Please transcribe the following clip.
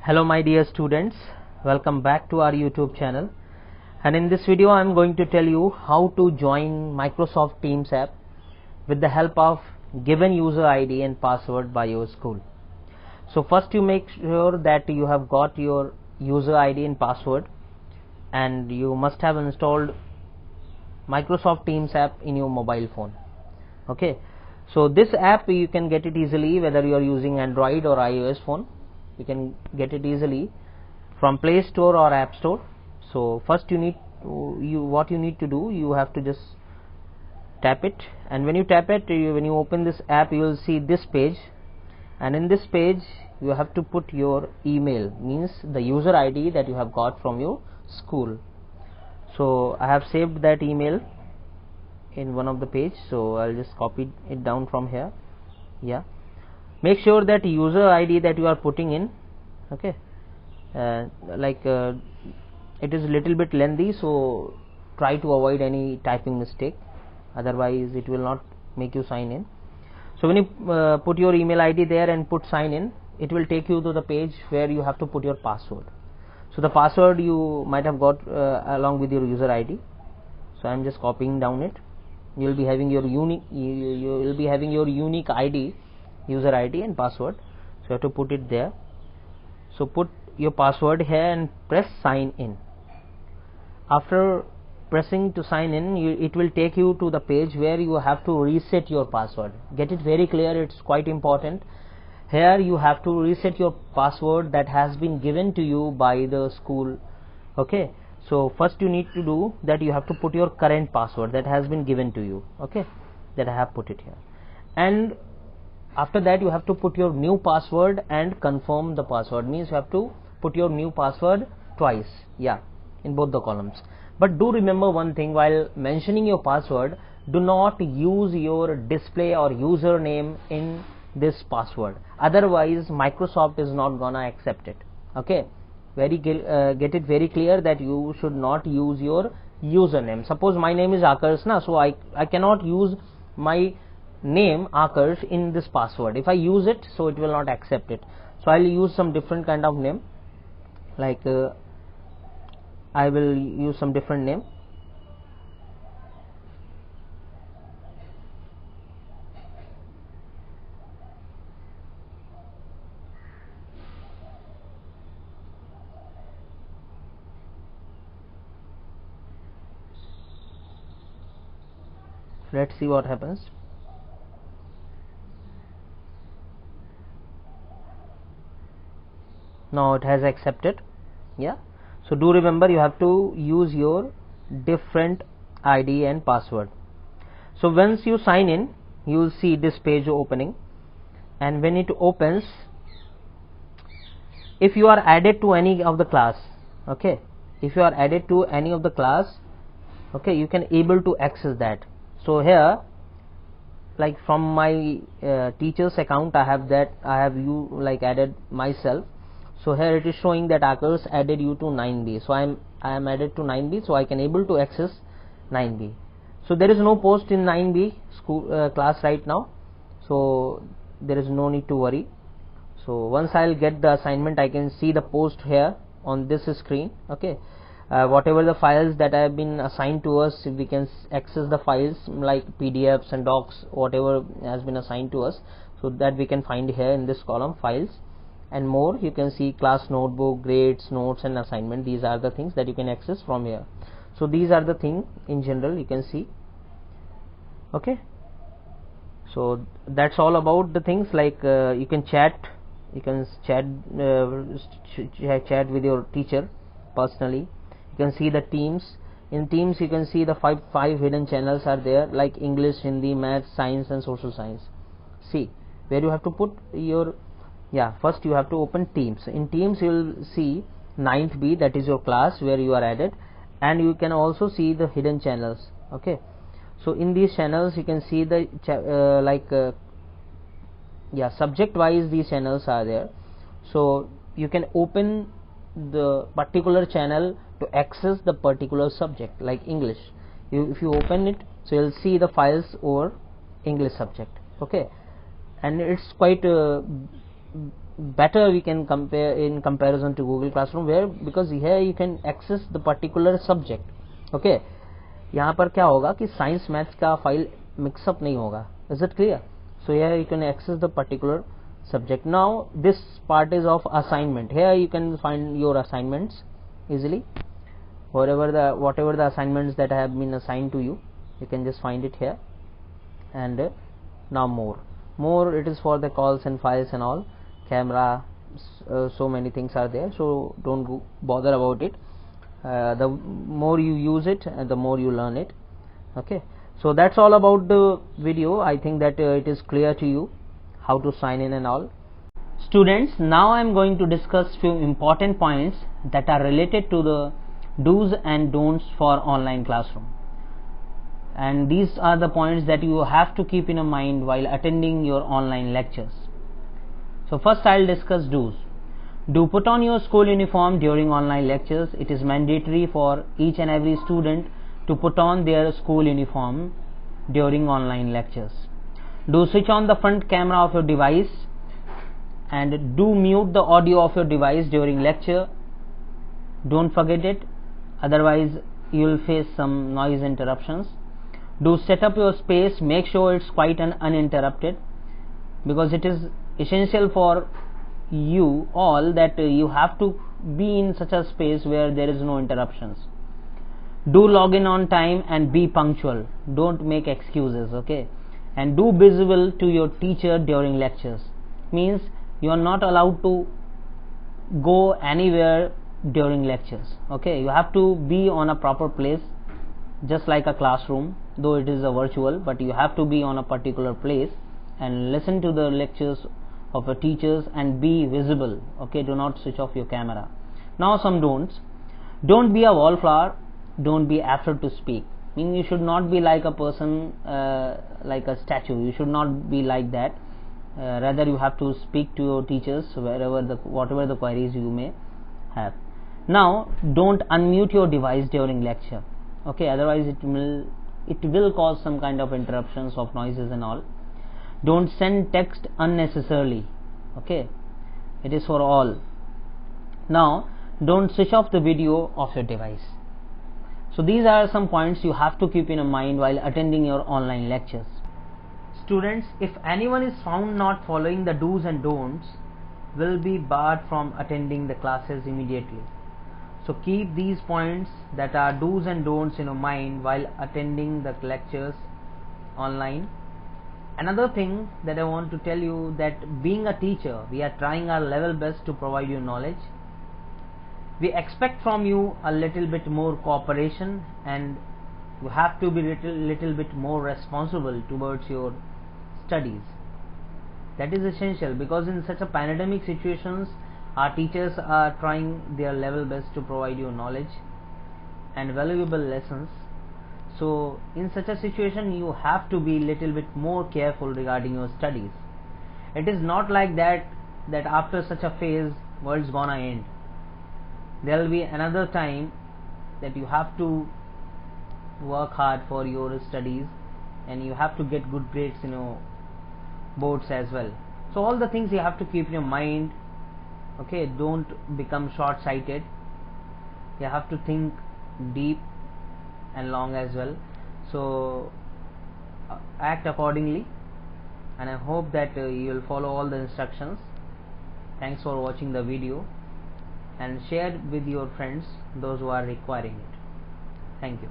Hello my dear students, welcome back to our YouTube channel, and in this video I am going to tell you how to join Microsoft Teams app with the help of given user ID and password by your school. So first you make sure that you have got your user ID and password, and you must have installed Microsoft Teams app in your mobile phone. Okay, so this app you can get it easily whether you are using Android or iOS phone. You can get it easily from Play Store or App Store. So first what you need to do, you have to just tap it, and when you tap it, when you open this app, you will see this page, and in this page you have to put your email, means the user ID that you have got from your school. So I have saved that email in one of the page, so I'll just copy it down from here. Yeah, make sure that user ID that you are putting in, okay, it is little bit lengthy, so try to avoid any typing mistake, otherwise it will not make you sign in. So when you put your email ID there and put sign in, it will take you to the page where you have to put your password. So the password you might have got along with your user ID, so I am just copying down it. You will be having your unique ID, user ID and password, so you have to put it there. So put your password here and press sign in. After pressing to sign in, it will take you to the page where you have to reset your password. Get it very clear, it's quite important. Here you have to reset your password that has been given to you by the school. Okay, so first you need to do that, you have to put your current password that has been given to you, okay, that I have put it here, and after that you have to put your new password and confirm the password, means you have to put your new password twice, yeah, in both the columns. But do remember one thing, while mentioning your password, do not use your display or username in this password, otherwise Microsoft is not gonna accept it. Okay, get it very clear that you should not use your username. Suppose my name is Akars, so I cannot use my name Akars in this password. If I use it, so it will not accept it. So I'll use some different kind of name, like I will use some different name. Let's see what happens. Now it has accepted. Yeah, so do remember you have to use your different ID and password. So once you sign in, you will see this page opening, and when it opens, if you are added to any of the class, okay, if you are added to any of the class, okay, you can able to access that. So here, like from my teacher's account, I have added myself. So here it is showing that Akars added you to 9B. So I am added to 9B, so I can able to access 9B. So there is no post in 9B school class right now, so there is no need to worry. So once I'll get the assignment, I can see the post here on this screen. Okay, whatever the files that have been assigned to us, we can access the files like PDFs and docs, whatever has been assigned to us, so that we can find here in this column, files and more. You can see class notebook, grades, notes and assignment. These are the things that you can access from here. So these are the things in general you can see. Okay, so that's all about the things, like you can chat with your teacher personally. You can see the Teams. In Teams you can see the five hidden channels are there, like English, Hindi, Math, Science and Social Science. See where you have to put your, first you have to open Teams. In Teams you will see 9th B, that is your class where you are added, and you can also see the hidden channels. Okay, so in these channels you can see the subject wise these channels are there. So you can open the particular channel to access the particular subject, like English. If you open it, so you'll see the files over English subject. Okay, and it's quite better we can compare in comparison to Google Classroom, where because here you can access the particular subject. Okay, यहाँ पर क्या होगा कि science maths का file mix up नहीं होगा. Is it clear? So here you can access the particular subject. Now this part is of assignment. Here you can find your assignments easily. Whatever the assignments that have been assigned to you, you can just find it here. And now more it is for the calls and files and all, camera, so many things are there, so don't bother about it. The more you use it, the more you learn it. Okay, so that's all about the video. I think that it is clear to you how to sign in and all. Students, now I am going to discuss few important points that are related to the do's and don'ts for online classroom, and these are the points that you have to keep in mind while attending your online lectures. So first I'll discuss do's. Do put on your school uniform during online lectures. It is mandatory for each and every student to put on their school uniform during online lectures. Do switch on the front camera of your device, and do mute the audio of your device during lecture. Don't forget it, otherwise you will face some noise interruptions. Do set up your space, make sure it's quiet and uninterrupted, because it is essential for you all that you have to be in such a space where there is no interruptions. Do log in on time and be punctual. Don't make excuses. Okay, and do visible to your teacher during lectures. Means you are not allowed to go anywhere during lectures. Okay, you have to be on a proper place, just like a classroom, though it is a virtual, but you have to be on a particular place and listen to the lectures of your teachers and be visible. Okay, do not switch off your camera. Now some don'ts. Don't be a wallflower. Don't be afraid to speak. Meaning you should not be like a person, like a statue. You should not be like that. Rather you have to speak to your teachers whatever the queries you may have. Now don't unmute your device during lecture. Okay, otherwise it will cause some kind of interruptions of noises and all. Don't send text unnecessarily. Okay, it is for all. Now don't switch off the video of your device. So these are some points you have to keep in mind while attending your online lectures. Students, if anyone is found not following the do's and don'ts, will be barred from attending the classes immediately. So keep these points that are do's and don'ts in your mind while attending the lectures online. Another thing that I want to tell you, that being a teacher, we are trying our level best to provide you knowledge. We expect from you a little bit more cooperation, and you have to be little bit more responsible towards your studies. That is essential, because in such a pandemic situations, our teachers are trying their level best to provide you knowledge and valuable lessons. So in such a situation you have to be little bit more careful regarding your studies. It is not like that after such a phase world's gonna end. There will be another time that you have to work hard for your studies, and you have to get good grades in your boards as well. So all the things you have to keep in your mind. Okay, don't become short-sighted. You have to think deep and long as well. So act accordingly, and I hope that you will follow all the instructions. Thanks for watching the video, and share with your friends, those who are requiring it. Thank you.